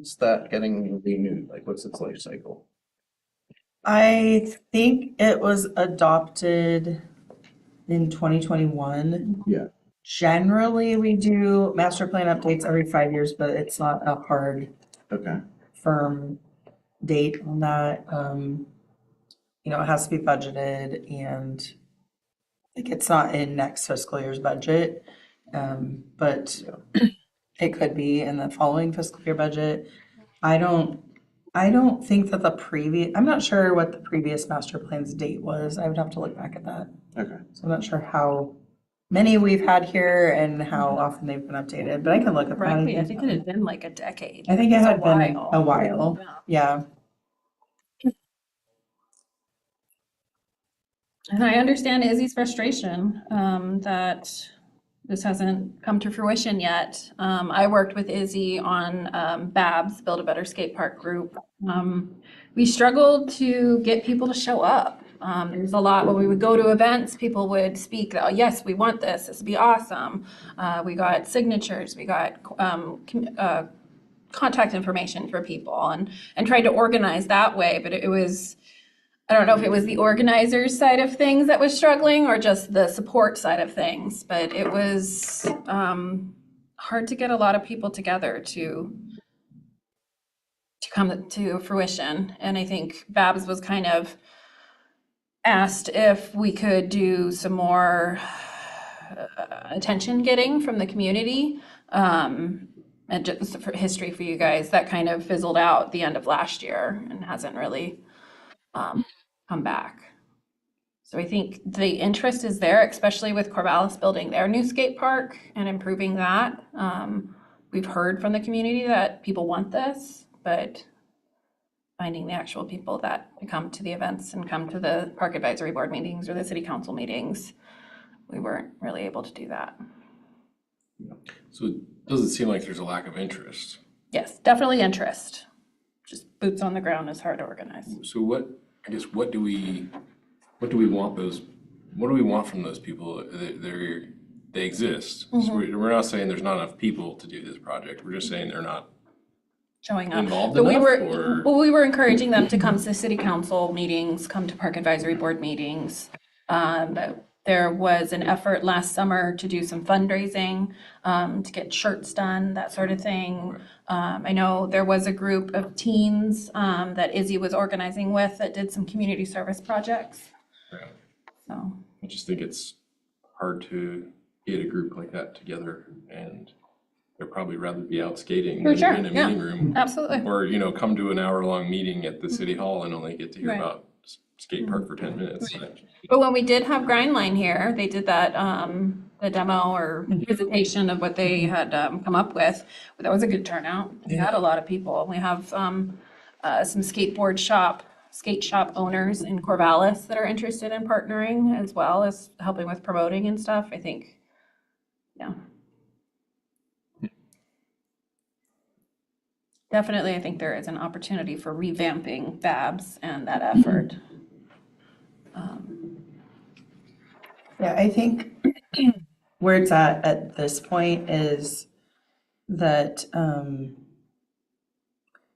Is that getting renewed? Like, what's its life cycle? I think it was adopted in 2021. Yeah. Generally, we do master plan updates every 5 years, but it's not a hard, Okay. firm date on that. It has to be budgeted, and like it's not in next fiscal year's budget. But it could be in the following fiscal year budget. I don't think that I'm not sure what the previous master plan's date was. I would have to look back at that. Okay. So I'm not sure how many we've had here and how often they've been updated, but I can look at that. Correctly, I think it had been like a decade. I think it It's had been a while. Yeah. Yeah. And I understand Izzy's frustration that this hasn't come to fruition yet. I worked with Izzy on BABS, Build a Better Skate Park group. We struggled to get people to show up. There's a lot, when we would go to events, people would speak, oh, yes, we want this would be awesome. We got signatures, we got contact information for people and tried to organize that way, but it was, I don't know if it was the organizers side of things that was struggling or just the support side of things, but it was hard to get a lot of people together to come to fruition. And I think Babs was kind of asked if we could do some more attention getting from the community. And just for history for you guys, that kind of fizzled out the end of last year and hasn't really come back. So I think the interest is there, especially with Corvallis building their new skate park and improving that. We've heard from the community that people want this, but finding the actual people that come to the events and come to the park advisory board meetings or the city council meetings, we weren't really able to do that. So it doesn't seem like there's a lack of interest. Yes, definitely interest. Just boots on the ground is hard to organize. So what do we want what do we want from those people? They exist. So we're not saying there's not enough people to do this project. We're just saying they're not showing up. Involved But we enough, were, or- well, we were encouraging them to come to city council meetings, come to park advisory board meetings. There was an effort last summer to do some fundraising, to get shirts done, that sort of thing. I know there was a group of teens that Izzy was organizing with that did some community service projects. Yeah. So, I just think it's hard to get a group like that together, and they'd probably rather be out skating For than sure, in a yeah. meeting room. absolutely. Or, come to an hour-long meeting at the city hall and only get to hear Right. about skate park for 10 minutes. But when we did have Grindline here, they did that, the demo or presentation of what they had come up with. That was a good turnout. We had a lot of people. We have some skate shop owners in Corvallis that are interested in partnering as well as helping with promoting and stuff, I think. Yeah. Definitely, I think there is an opportunity for revamping Babs and that effort. Yeah, I think where it's at this point is that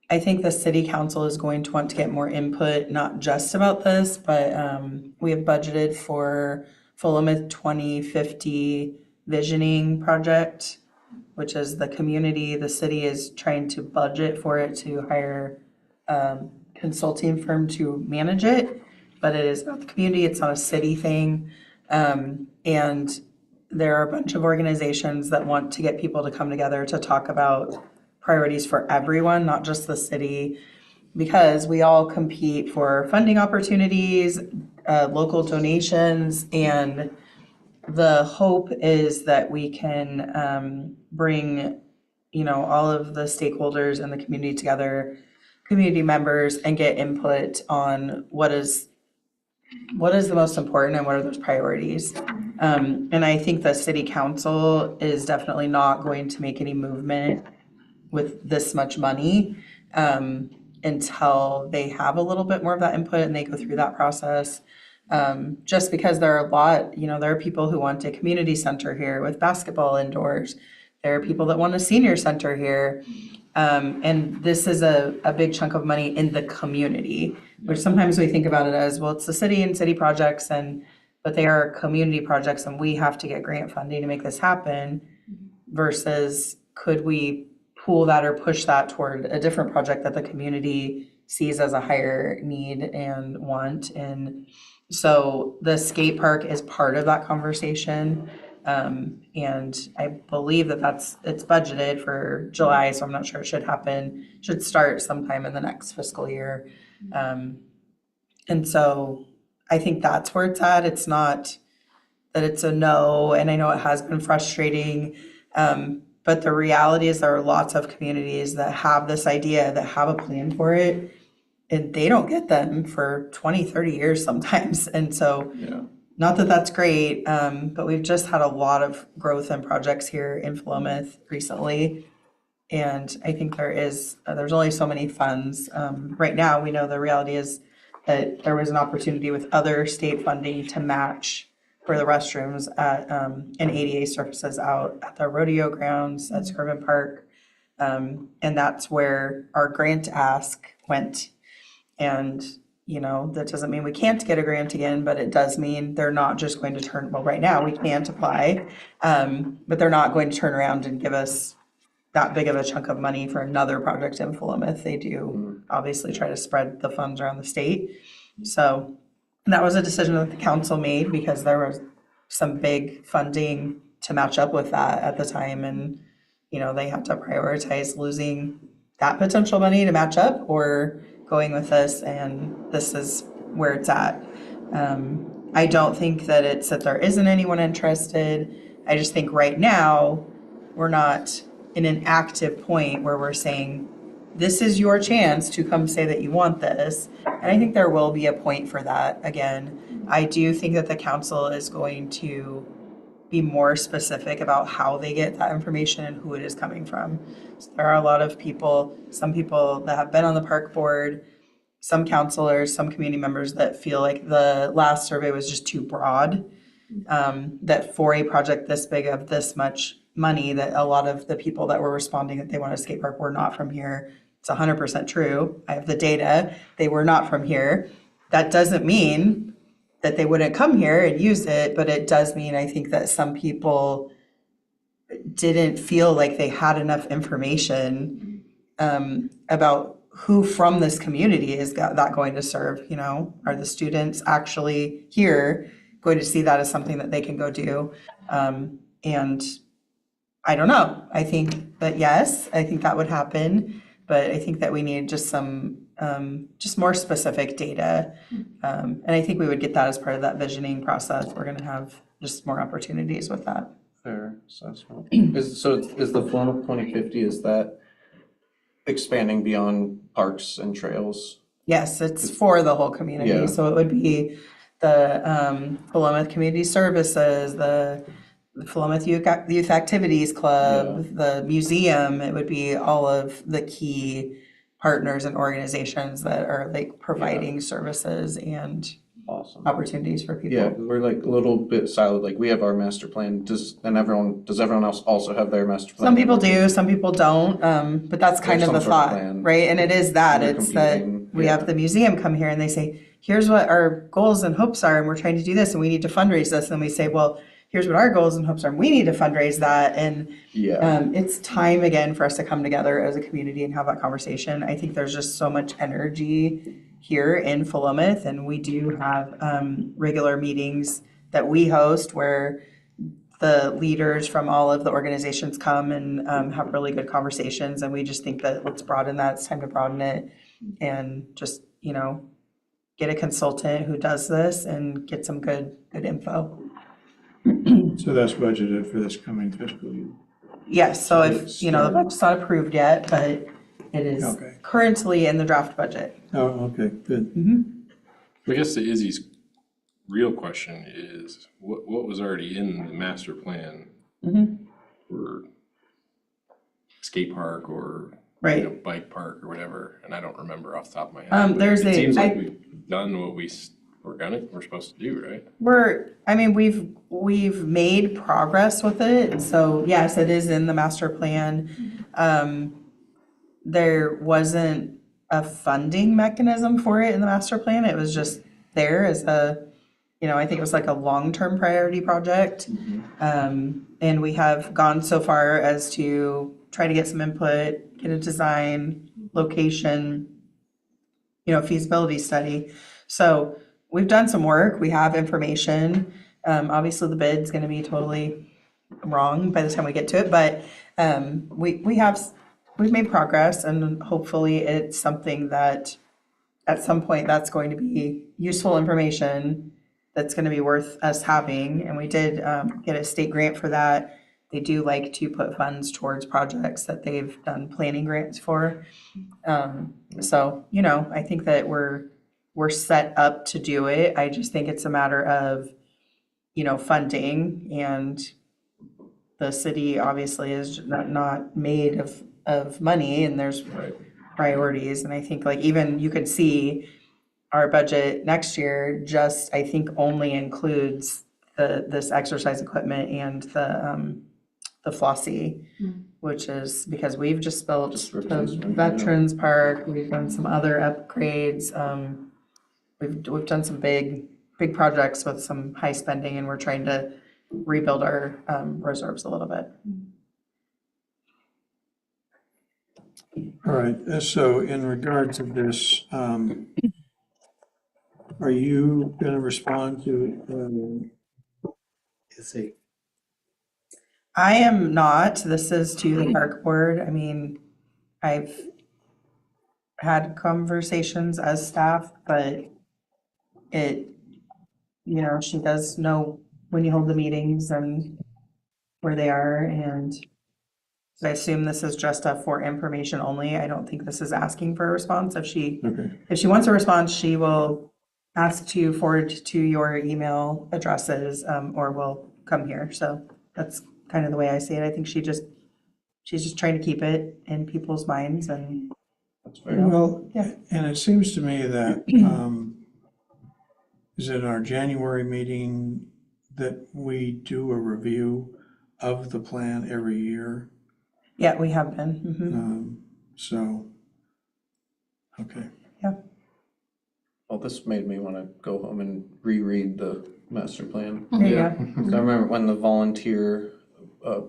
I think the city council is going to want to get more input, not just about this, but we have budgeted for Philomath 2050 visioning project, which is the city is trying to budget for it to hire consulting firm to manage it, but it is about the community, it's not a city thing. And there are a bunch of organizations that want to get people to come together to talk about priorities for everyone, not just the city, because we all compete for funding opportunities, local donations, and the hope is that we can bring, all of the stakeholders in the community together, community members, and get input on what is the most important and what are those priorities. And I think the city council is definitely not going to make any movement with this much money until they have a little bit more of that input and they go through that process. Just because there are a lot, there are people who want a community center here with basketball indoors. There are people that want a senior center here. And this is a big chunk of money in the community, which sometimes we think about it as, well, it's the city and city projects, but they are community projects and we have to get grant funding to make this happen, versus could we pool that or push that toward a different project that the community sees as a higher need and want. And so the skate park is part of that conversation. And I believe it's budgeted for July, so I'm not sure it should start sometime in the next fiscal year. And so I think that's where it's at. It's not that it's a no, and I know it has been frustrating. But the reality is there are lots of communities that have this idea, that have a plan for it, and they don't get them for 20, 30 years sometimes. And so not that that's great, but we've just had a lot of growth and projects here in Philomath recently. And I think there's only so many funds. Right now, we know the reality is that there was an opportunity with other state funding to match for the restrooms at, and ADA surfaces out at the rodeo grounds at Skirvin Park. And that's where our grant ask went. And that doesn't mean we can't get a grant again, but it does mean they're not just going to right now we can't apply, but they're not going to turn around and give us that big of a chunk of money for another project in Philomath. They do obviously try to spread the funds around the state. So that was a decision that the council made because there was some big funding to match up with that at the time. And, they had to prioritize losing that potential money to match up or going with this, and this is where it's at. I don't think that it's that there isn't anyone interested. I just think right now we're not in an active point where we're saying, this is your chance to come say that you want this. And I think there will be a point for that again. I do think that the council is going to be more specific about how they get that information and who it is coming from. So there are a lot of people, some people that have been on the park board, some counselors, some community members that feel like the last survey was just too broad, that for a project this big of this much money, that a lot of the people that were responding that they want a skate park were not from here. It's 100% true. I have the data. They were not from here. That doesn't mean that they wouldn't come here and use it, but it does mean, I think, that some people didn't feel like they had enough information about who from this community is that going to serve, you know? Are the students actually here going to see that as something that they can go do? And I don't know. I think that yes, I think that would happen, but I think that we need just some, just more specific data. And I think we would get that as part of that visioning process. We're gonna have just more opportunities with that. Fair assessment. Is the Florida 2050, is that expanding beyond parks and trails? Yes, it's for the whole community. Yeah. So it would be the Philomath Community Services, the Philomath Youth Activities Club, the museum. It would be all of the key partners and organizations that are like providing services and Awesome. opportunities for people. Yeah, we're like a little bit siloed, like we have our master plan, does everyone else also have their master plan? Some people do, some people don't, but that's kind There's of the some sort of thought, plan. right? And it is that, We're it's that competing, we yeah. have the museum come here and they say, here's what our goals and hopes are, and we're trying to do this, and we need to fundraise this, and we say, well, here's what our goals and hopes are, and we need to fundraise that, and Yeah, it's time again for us to come together as a community and have that conversation. I think there's just so much energy here in Philomath, and we do have regular meetings that we host where the leaders from all of the organizations come and have really good conversations, and we just think that let's broaden that. It's time to broaden it and just, you know, get a consultant who does this and get some good info. So that's budgeted for this coming fiscal year. Yes, so if, It's you know, the started. budget's not approved yet, but it is Okay. currently in the draft budget. Oh, okay, good. I guess the Izzy's real question is, what was already in the master plan for skate park or Right. bike park or whatever? And I don't remember off the top of my head. but There's it seems like I- we've done what we're supposed to do, right? We've made progress with it, so yes, it is in the master plan. There wasn't a funding mechanism for it in the master plan, it was just there as a, you know, I think it was like a long-term priority project. And we have gone so far as to try to get some input, get a design, location, you know, feasibility study. So we've done some work, we have information. Obviously the bid's gonna be totally wrong by the time we get to it, but we've made progress, and hopefully it's something that at some point that's going to be useful information that's gonna be worth us having. And we did get a state grant for that. They do like to put funds towards projects that they've done planning grants for. So, you know, I think that we're set up to do it. I just think it's a matter of, you know, funding, and the city obviously is not made of money, and there's priorities. And I think like even you could see our budget next year just, I think, only includes this exercise equipment and the Flossie, which is because we've just built Just the replacement, Veterans Park, we've done some other upgrades. We've done some big projects with some high spending, and we're trying to rebuild our reserves a little bit. All right, so in regard to this, are you gonna respond to, I am not, this is to the park board. I mean, I've had conversations as staff, but it, you know, she does know when you hold the meetings and where they are, and so I assume this is just for information only. I don't think this is asking for a response. If she wants a response, she will ask to forward to your email addresses, or will come here. So that's kind of the way I see it. I think she's just trying to keep it in people's minds, and that's fair. well, Yeah. and it seems to me that, is it our January meeting that we do a review of the plan every year? yeah, we have been. So Okay. Well, this made me want to go home and reread the master plan. There you Yeah. go. 'Cause I remember when the volunteer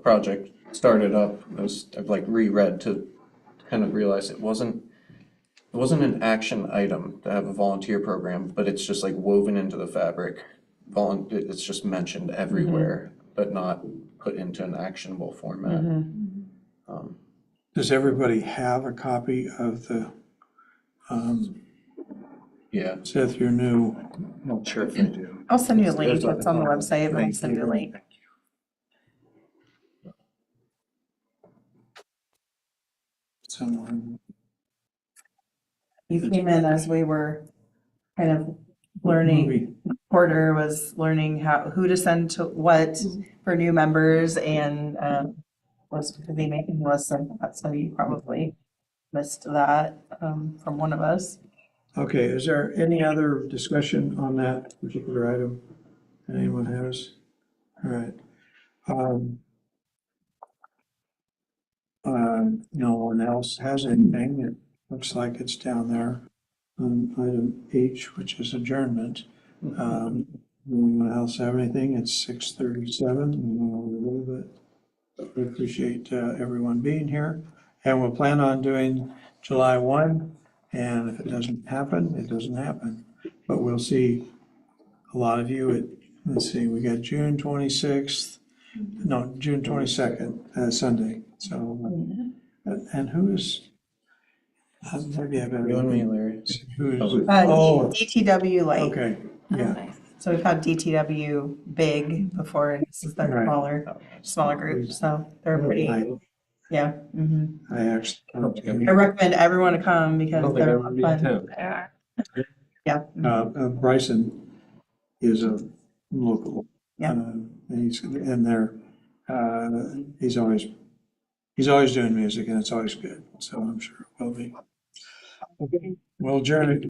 project started up, I've like reread to kind of realize it wasn't an action item to have a volunteer program, but it's just like woven into the fabric. It's just mentioned everywhere, but not put into an actionable format. Does everybody have a copy of the, Yeah. Seth, your new, Not sure if I do. I'll send you a link. There's a- It's on the website, but I'll send you a link. someone, You came in as we were kind of learning. movie? Porter was learning who to send to what for new members and was busy making lists of that, so you probably missed that from one of us. Okay, is there any other discussion on that particular item? Anyone has? All right. No one else has anything. It looks like it's down there on item H, which is adjournment. Anyone else have anything? It's 6:37. We went over a little bit. But we appreciate everyone being here. And we'll plan on doing July 1. And if it doesn't happen, it doesn't happen. But we'll see a lot of you at, let's see, we got June 26th, no, June 22nd, Sunday. So, and who is, maybe I better. You and me, Larry. Who's, Oh. DTW Light. okay, yeah. So we've had DTW Big before, and this is their Right. smaller group, so they're pretty, yeah. I actually, I recommend everyone to come I because don't think I they're would be in fun. town. Yeah. Bryson is a local. Yeah. And he's, and they're, he's always doing music and it's always good, so I'm sure it will be. Okay, well, adjourn.